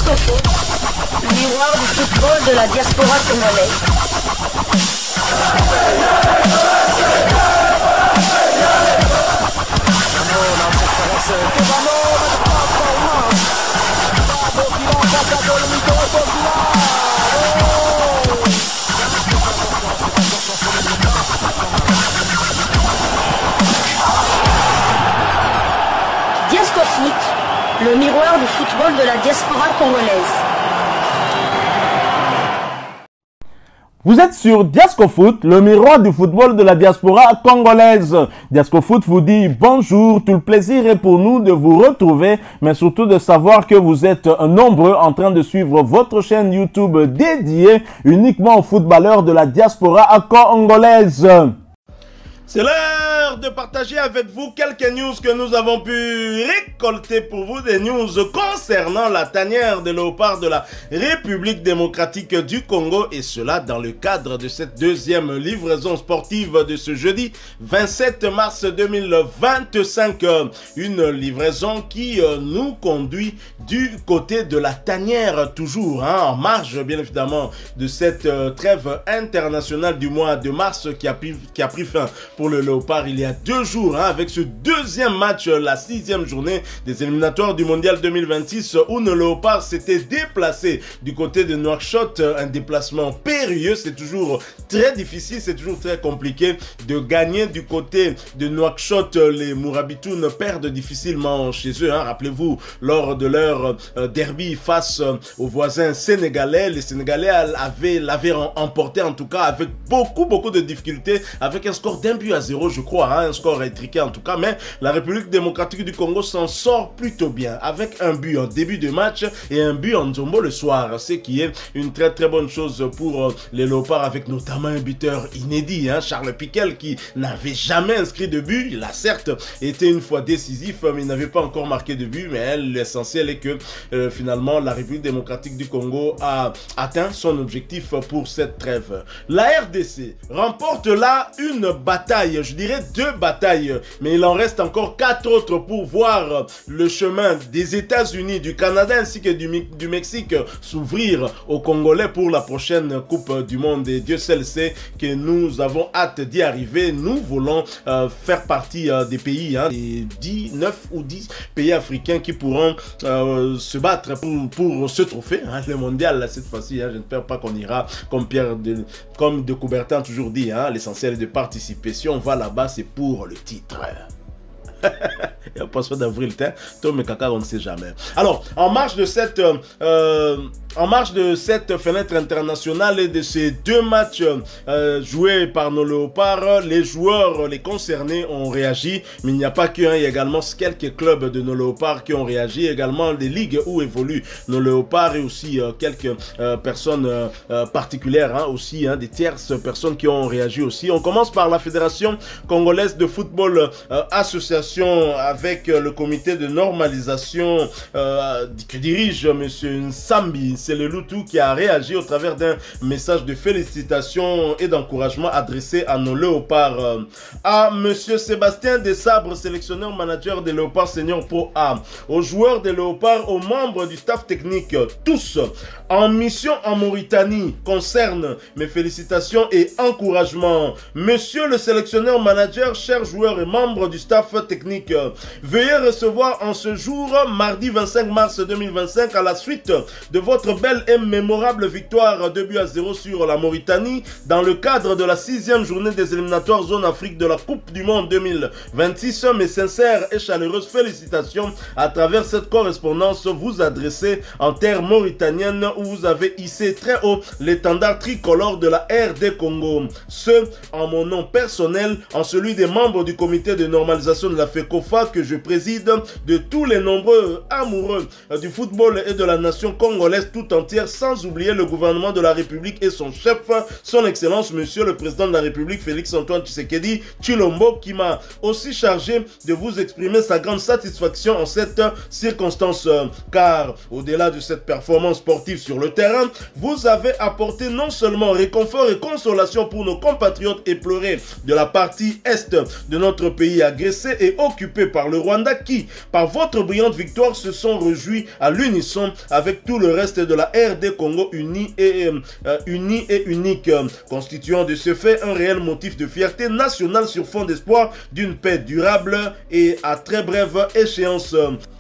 Disco Foot, le miroir du football de la diaspora congolaise. Disco Foot, le miroir du football de la diaspora congolaise. Vous êtes sur Diasco Foot, le miroir du football de la diaspora congolaise. Diasco Foot vous dit bonjour, tout le plaisir est pour nous de vous retrouver, mais surtout de savoir que vous êtes nombreux en train de suivre votre chaîne YouTube dédiée uniquement aux footballeurs de la diaspora congolaise. C'est l'heure de partager avec vous quelques news que nous avons pu récolter pour vous, des news concernant la tanière des léopards de la République démocratique du Congo, et cela dans le cadre de cette deuxième livraison sportive de ce jeudi 27 mars 2025. Une livraison qui nous conduit du côté de la tanière, toujours en marge bien évidemment de cette trêve internationale du mois de mars qui a pris fin pour le léopard il y a 2 jours, avec ce deuxième match, la 6e journée des éliminatoires du mondial 2026, où le léopard s'était déplacé du côté de Nouakchott, un déplacement périlleux. C'est toujours très difficile, c'est toujours très compliqué de gagner du côté de Nouakchott. Les Mourabitounes perdent difficilement chez eux, rappelez-vous, lors de leur derby face aux voisins sénégalais. Les Sénégalais l'avaient emporté, en tout cas avec beaucoup de difficultés, avec un score d'1 but à 0, je crois, un score étriqué en tout cas, mais la République démocratique du Congo s'en sort plutôt bien, avec un but en début de match et un but en Nzombo le soir, ce qui est une très bonne chose pour les léopards, avec notamment un buteur inédit, Charles Piquel, qui n'avait jamais inscrit de but. Il a certes été une fois décisif, mais il n'avait pas encore marqué de but, mais l'essentiel est que finalement la République démocratique du Congo a atteint son objectif pour cette trêve. La RDC remporte là une bataille, je dirais 2 batailles, mais il en reste encore 4 autres pour voir le chemin des États-Unis, du Canada ainsi que du Mexique s'ouvrir aux Congolais pour la prochaine Coupe du Monde. Et Dieu seul sait que nous avons hâte d'y arriver. Nous voulons faire partie des pays, des 9 ou 10 pays africains qui pourront se battre pour ce trophée, le mondial là, cette fois-ci. Je ne perds pas qu'on ira comme de Coubertin toujours dit, l'essentiel est de participer. Si on va là-bas, c'est pour le titre. Il y a un passeport d'avril, Tom et Kaka, on ne sait jamais. Alors, en marge de cette fenêtre internationale et de ces 2 matchs joués par nos léopards, les joueurs, les concernés ont réagi, mais il n'y a pas qu'un, il y a également quelques clubs de nos léopards qui ont réagi, également des ligues où évoluent nos léopards, et aussi quelques personnes particulières, aussi des tierces personnes qui ont réagi aussi. On commence par la Fédération congolaise de football association, avec le comité de normalisation que dirige M. Nsambi. C'est le Loutou qui a réagi au travers d'un message de félicitations et d'encouragement adressé à nos léopards. À M. Sébastien Desabre, sélectionneur manager des Léopards Senior Pro A, aux joueurs des Léopards, aux membres du staff technique, tous en mission en Mauritanie, concerne mes félicitations et encouragements. Monsieur le sélectionneur manager, chers joueurs et membres du staff technique, veuillez recevoir en ce jour, mardi 25 mars 2025, à la suite de votre belle et mémorable victoire 2 buts à 0 sur la Mauritanie, dans le cadre de la 6e journée des éliminatoires zone Afrique de la Coupe du Monde 2026, mes sincères et chaleureuses félicitations à travers cette correspondance vous adressez en terre mauritanienne, où vous avez hissé très haut l'étendard tricolore de la RD Congo. Ce, en mon nom personnel, en celui des membres du comité de normalisation de la FECOFA que je préside, de tous les nombreux amoureux du football et de la nation congolaise tout entière, sans oublier le gouvernement de la République et son chef, son Excellence, Monsieur le Président de la République, Félix-Antoine Tshisekedi Tshilombo, qui m'a aussi chargé de vous exprimer sa grande satisfaction en cette circonstance, car au-delà de cette performance sportive sur le terrain, vous avez apporté non seulement réconfort et consolation pour nos compatriotes éplorés de la partie est de notre pays agressé et occupé par le Rwanda, qui, par votre brillante victoire, se sont réjouis à l'unisson avec tout le reste de la RD Congo unie et unique, constituant de ce fait un réel motif de fierté nationale sur fond d'espoir d'une paix durable et à très brève échéance.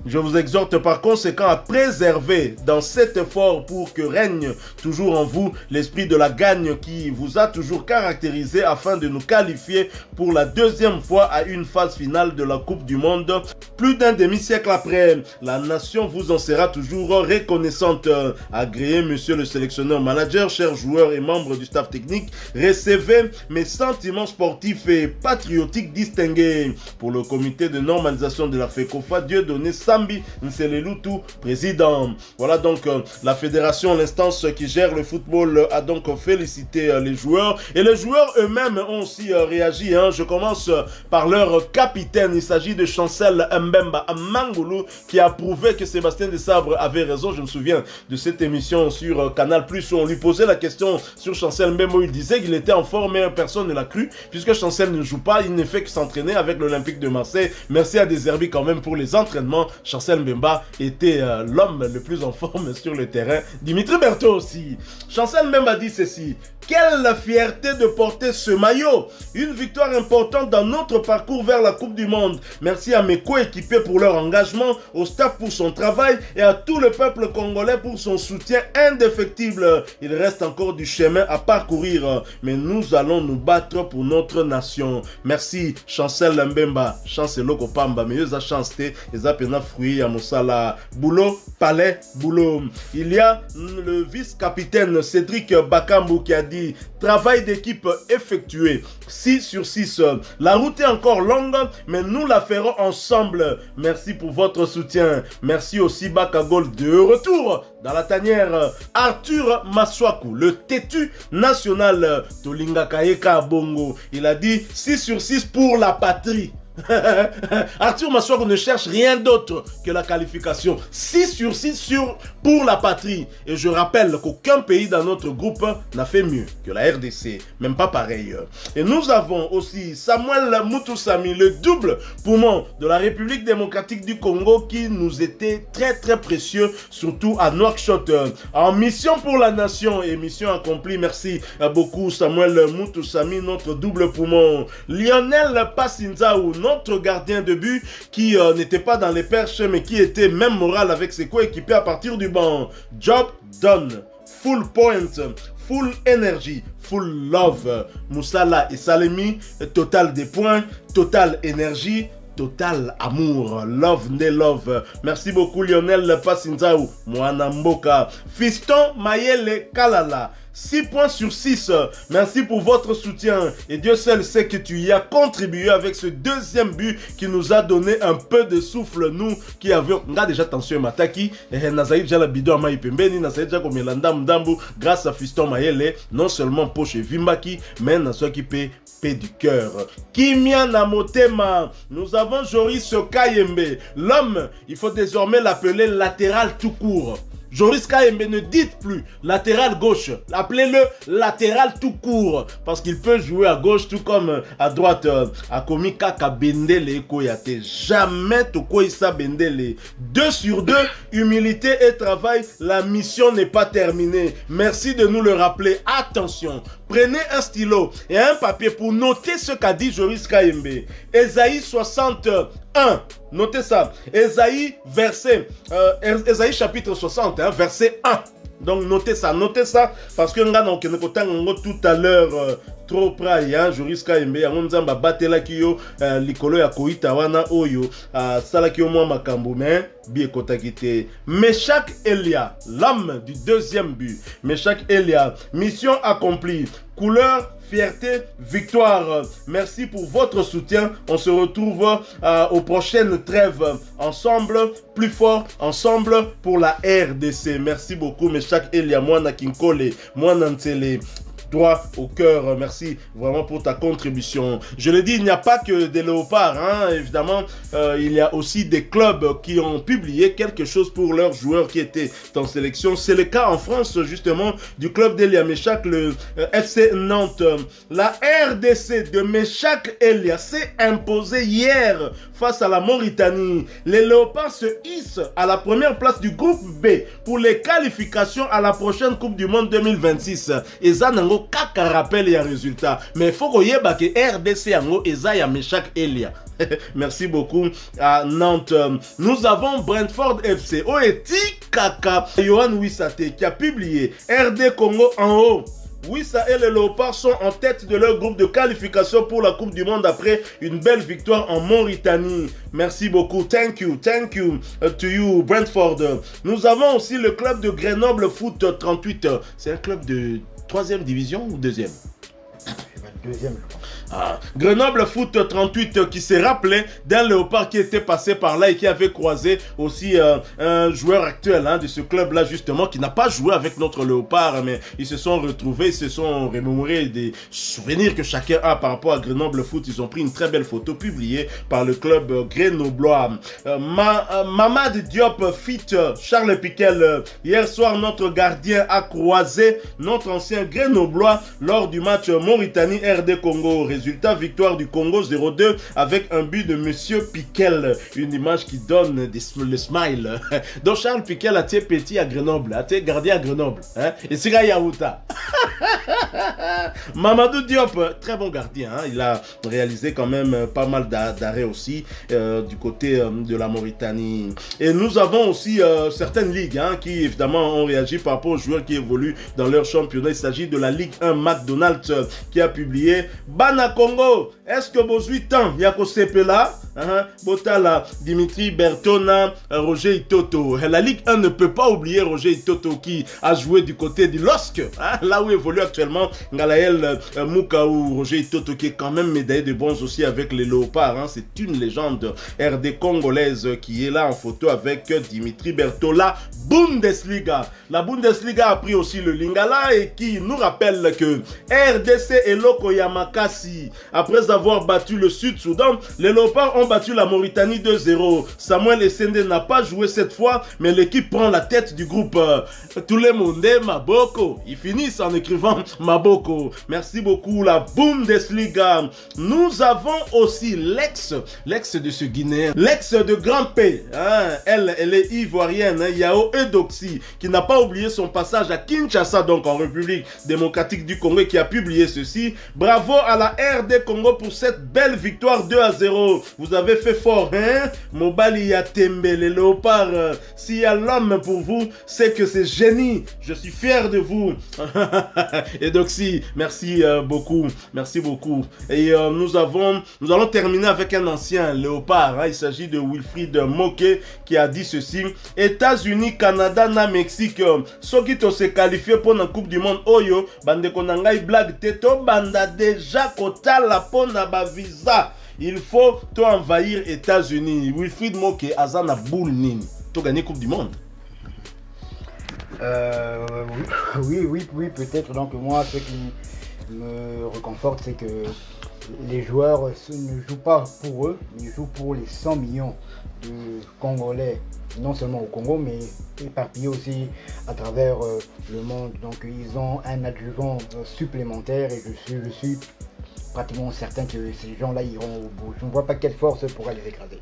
Je vous exhorte par conséquent à préserver dans cet effort pour que règne toujours en vous l'esprit de la gagne qui vous a toujours caractérisé afin de nous qualifier pour la deuxième fois à une phase finale de la Coupe du Monde. Plus d'un demi-siècle après, la nation vous en sera toujours reconnaissante. Agréé, monsieur le sélectionneur manager, chers joueurs et membres du staff technique, recevez mes sentiments sportifs et patriotiques distingués. Pour le comité de normalisation de la FECOFA, Dieudonné Sambi Nselelutu, président. Voilà donc la fédération, l'instance qui gère le football, a donc félicité les joueurs. Et les joueurs eux-mêmes ont aussi réagi. Je commence par leur capitaine. Il s'agit de Chancel Mbemba Mangulu, qui a prouvé que Sébastien Desabre avait raison. Je me souviens de cette émission sur Canal+, où on lui posait la question sur Chancel Mbemba. Il disait qu'il était en forme, mais personne ne l'a cru, puisque Chancel ne joue pas. Il ne fait que s'entraîner avec l'Olympique de Marseille. Merci à Deserbi quand même pour les entraînements. Chancel Mbemba était l'homme le plus en forme sur le terrain. Dimitri Berthaud aussi. Chancel Mbemba dit ceci: quelle fierté de porter ce maillot! Une victoire importante dans notre parcours vers la Coupe du Monde. Merci à mes coéquipiers pour leur engagement, au staff pour son travail et à tout le peuple congolais pour son soutien indéfectible. Il reste encore du chemin à parcourir, mais nous allons nous battre pour notre nation. Merci Chancel Mbemba. Chancelo Kopamba, meilleuse chance te, ezapena fruit à Moussala. Boulot, palais, boulot. Il y a le vice-capitaine Cédric Bakambu qui a dit: travail d'équipe effectué, 6 sur 6. La route est encore longue, mais nous la ferons ensemble. Merci pour votre soutien. Merci aussi Bakagol de retour dans la tanière. Arthur Maswaku, le têtu national Tolinga Kayeka Bongo. Il a dit 6 sur 6 pour la patrie. Arthur Maswaku ne cherche rien d'autre que la qualification. 6 sur 6 pour la patrie. Et je rappelle qu'aucun pays dans notre groupe n'a fait mieux que la RDC. Même pas pareil. Et nous avons aussi Samuel Mutusami, le double poumon de la République démocratique du Congo, qui nous était très précieux, surtout à Nouakchott. En mission pour la nation et mission accomplie. Merci beaucoup Samuel Mutusami, notre double poumon. Lionel Passinzaou, notre gardien de but, qui n'était pas dans les perches, mais qui était même moral avec ses coéquipiers à partir du banc. Job done. Full point. Full energy. Full love. Moussala et Salemi. Total des points. Total énergie. Total amour, love ne love. Merci beaucoup Lionel Passinzaou, Moana Mboka. Fiston Mayele Kalala, 6 points sur 6. Merci pour votre soutien. Et Dieu seul sait que tu y as contribué avec ce deuxième but qui nous a donné un peu de souffle. Nous qui avions... On a déjà tension Mataki. Et Nazaï déjà la bidon à Maïpembeni. Nazaï déjà comme Elandam Dambu. Grâce à Fiston Mayele. Non seulement Poche Vimbaki, mais Nazaï qui paie du cœur. Kimia Namotema. Nous avons Joris Kayembe. L'homme, il faut désormais l'appeler latéral tout court. Joris Kayembe, ne dites plus latéral gauche, appelez-le latéral tout court, parce qu'il peut jouer à gauche tout comme à droite. Akomi Kaka Bendele Koyate, jamais Tokoïsa Bendele. 2 sur 2, humilité et travail, la mission n'est pas terminée. Merci de nous le rappeler. Attention, prenez un stylo et un papier pour noter ce qu'a dit Joris Kayembe. Esaïe 61. Notez ça. Esaïe Esaïe chapitre 60, verset 1. Donc notez ça, parce que nous tout à l'heure trop près, Joris Kayembe, on zamba batela kiyo likolo ya koita wana oyo sala kiyo mwa makambo mais bien kotakite. Meshak Elia, l'homme du deuxième but. Meshak Elia, mission accomplie. Couleur fierté, victoire. Merci pour votre soutien. On se retrouve aux prochaines trêves ensemble, plus fort, ensemble pour la RDC. Merci beaucoup, Meshak Elia, Mwana Kinkole, Mwana Ntele. Droit au cœur, merci vraiment pour ta contribution. Je le dis, il n'y a pas que des léopards, hein. Évidemment, il y a aussi des clubs qui ont publié quelque chose pour leurs joueurs qui étaient en sélection. C'est le cas en France, justement, du club d'Elia Meshak, le FC Nantes. La RDC de Meshak Elia s'est imposée hier face à la Mauritanie. Les léopards se hissent à la première place du groupe B pour les qualifications à la prochaine Coupe du Monde 2026. Et Zanango kaka rappel et résultat. Mais il faut que RDC Ango et Zaya Meshak Elia. Merci beaucoup à Nantes. Nous avons Brentford FC. Oeti Kaka. Johan Wissate qui a publié RD Congo en haut. Wissa et les Léopards sont en tête de leur groupe de qualification pour la Coupe du Monde après une belle victoire en Mauritanie. Merci beaucoup. Thank you to you, Brentford. Nous avons aussi le club de Grenoble Foot 38. C'est un club de 3e division ou 2e? Deuxième, je crois. Ah, Grenoble Foot 38 qui s'est rappelé d'un léopard qui était passé par là et qui avait croisé aussi un joueur actuel de ce club-là justement qui n'a pas joué avec notre léopard, mais ils se sont retrouvés, ils se sont remémorés des souvenirs que chacun a par rapport à Grenoble Foot. Ils ont pris une très belle photo publiée par le club grenoblois. Mamad Diop fit Charles Piquel. Hier soir, notre gardien a croisé notre ancien grenoblois lors du match Mauritanie RD Congo. Résultat, victoire du Congo 0-2 avec un but de Monsieur Piquel. Une image qui donne le smile. Donc Charles Piquel a été petit à Grenoble, a été gardien à Grenoble. Et c'est Yaouta. Mamadou Diop, très bon gardien. Il a réalisé quand même pas mal d'arrêts aussi du côté de la Mauritanie. Et nous avons aussi certaines ligues qui évidemment ont réagi par rapport aux joueurs qui évoluent dans leur championnat. Il s'agit de la Ligue 1 McDonald's qui a publié Bana Congo. Est-ce que vos 8 ans, Yako Sepela, Botala, Dimitri Bertona, Roger Itoto. La Ligue 1 ne peut pas oublier Roger Itoto qui a joué du côté du LOSC, là où évolue actuellement Ngalael Moukaou. Roger Itoto qui est quand même médaillé de bronze aussi avec les Léopards. C'est une légende RD congolaise qui est là en photo avec Dimitri Bertola. Bundesliga. La Bundesliga a pris aussi le Lingala et qui nous rappelle que RDC et Loko Yamakasi, après avoir battu le Sud-Soudan, les Léopards ont battu la Mauritanie 2-0. Samuel Essende n'a pas joué cette fois, mais l'équipe prend la tête du groupe. Tout le monde est Maboko. Ils finissent en écrivant Maboko. Merci beaucoup, la Bundesliga. Nous avons aussi l'ex de ce Guinéen, l'ex de Grand P. Elle est ivoirienne, Yao Edoxi, qui n'a pas oublié son passage à Kinshasa, donc en République démocratique du Congo, qui a publié ceci. Bravo à la RD Congo pour cette belle victoire 2-0. Vous avez fait fort, Mobali Yatembe, les Léopards. S'il y a l'homme pour vous, c'est que c'est génie. Je suis fier de vous. Edoxi, merci beaucoup. Merci beaucoup. Et nous allons terminer avec un ancien Léopard. Il s'agit de Wilfried Moke qui a dit ceci. États-Unis, Canada, na Mexique. Soki to se qualifié pour la Coupe du Monde Oyo, bande konangai blague teto banda déjà kotala pour na ba visa. Il faut to envahir États-Unis. Wilfried Moke azana boule nini. To gagner Coupe du Monde. Oui, peut-être. Donc moi, ce qui me réconforte, c'est que les joueurs ne jouent pas pour eux, ils jouent pour les 100 millions de Congolais, non seulement au Congo, mais éparpillés aussi à travers le monde. Donc ils ont un adjuvant supplémentaire et je suis pratiquement certain que ces gens-là iront au bout. Je ne vois pas quelle force pourra les écraser.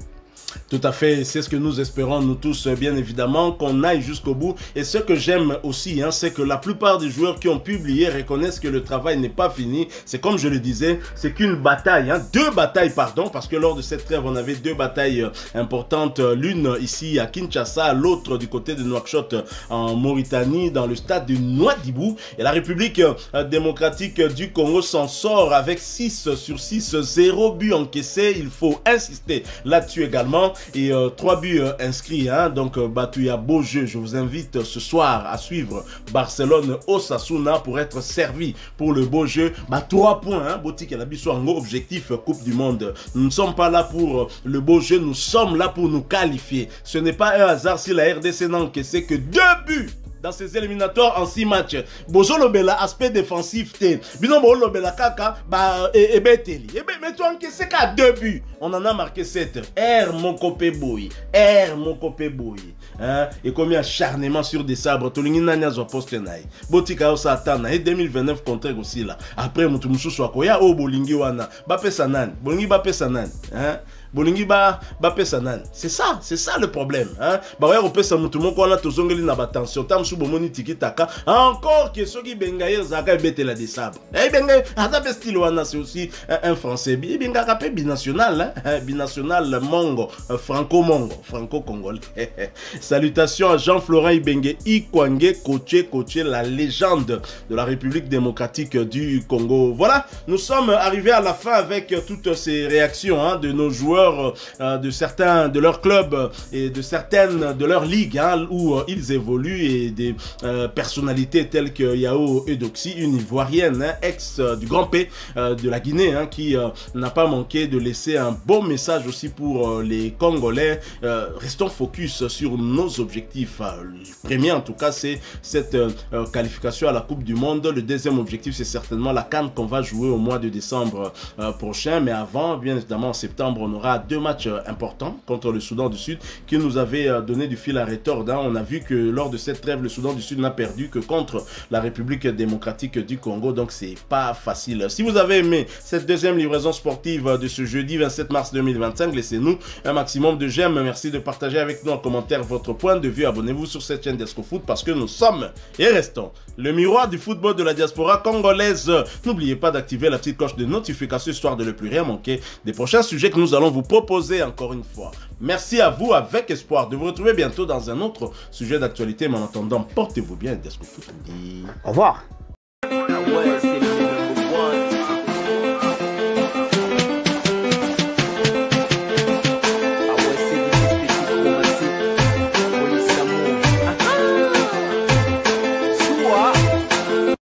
Tout à fait, c'est ce que nous espérons, nous tous, bien évidemment, qu'on aille jusqu'au bout. Et ce que j'aime aussi, c'est que la plupart des joueurs qui ont publié reconnaissent que le travail n'est pas fini. C'est comme je le disais, c'est qu'une bataille, deux batailles, pardon, parce que lors de cette trêve, on avait 2 batailles importantes. L'une ici à Kinshasa, l'autre du côté de Nouakchott en Mauritanie, dans le stade de Nouadhibou. Et la République démocratique du Congo s'en sort avec 6 sur 6, 0 but encaissé. Il faut insister là-dessus également. et 3 buts inscrits. Hein. Donc, Batouya, beau jeu. Je vous invite ce soir à suivre Barcelone-Osasuna pour être servi pour le beau jeu. 3 points. Hein. Botik et Labiso, un gros objectif Coupe du Monde. Nous ne sommes pas là pour le beau jeu. Nous sommes là pour nous qualifier. Ce n'est pas un hasard si la RDC n'a encaissé que 2 buts dans ces éliminatoires en 6 matchs. Bozo Lobela, aspect défensif, Binomo Lobela Kaka, Ebeteli. Mais tu as encaissé qu'à 2 buts. On en a marqué 7. R Mokope Boy. R Mokope Boy. Hein? Et combien acharnement sur des sabres. Tolingi Nanya zo poste naï. Botika o Satana. Et 2029 contre aussi là. Après, Moutoumoussou Swakoya, o Bolingi Wana. Bape Sanan. Bolingi Bape Sanan. Hein? Bolingi Bape Sanan. C'est ça le problème. Hein? Bah ouais, on peut s'amoutoumou qu'on a tous ongeli na batension. Tam sou bomoni tiki taka. Encore que ceux qui bengaye zaka bete la des sabres. Eh bengaye, Azabe style Wana, c'est aussi un français. Benga rapé binational. Hein? Binational mongo. Franco-mongo. Franco-congolais. Salutations à Jean-Florent Ibenge Ikwange, coaché, la légende de la République démocratique du Congo. Voilà, nous sommes arrivés à la fin avec toutes ces réactions hein, de nos joueurs, de certains de leurs clubs et de certaines de leurs ligues hein, où ils évoluent et des personnalités telles que Yao Eudoxie, une Ivoirienne, hein, ex du Grand P de la Guinée, hein, qui n'a pas manqué de laisser un bon message aussi pour les Congolais. Restons focus sur nos objectifs. Le premier en tout cas c'est cette qualification à la Coupe du Monde. Le deuxième objectif c'est certainement la CAN qu'on va jouer au mois de décembre prochain, mais avant bien évidemment en septembre on aura 2 matchs importants contre le Soudan du Sud qui nous avait donné du fil à retordre. Hein. On a vu que lors de cette trêve le Soudan du Sud n'a perdu que contre la République démocratique du Congo, donc c'est pas facile. Si vous avez aimé cette deuxième livraison sportive de ce jeudi 27 mars 2025, laissez-nous un maximum de j'aime. Merci de partager avec nous en commentaire votre point de vue. Abonnez-vous sur cette chaîne DiascoFoot parce que nous sommes et restons le miroir du football de la diaspora congolaise. N'oubliez pas d'activer la petite cloche de notification histoire de ne plus rien manquer des prochains sujets que nous allons vous proposer encore une fois. Merci à vous avec espoir de vous retrouver bientôt dans un autre sujet d'actualité. Mais en attendant, portez-vous bien. DiascoFoot dit au revoir.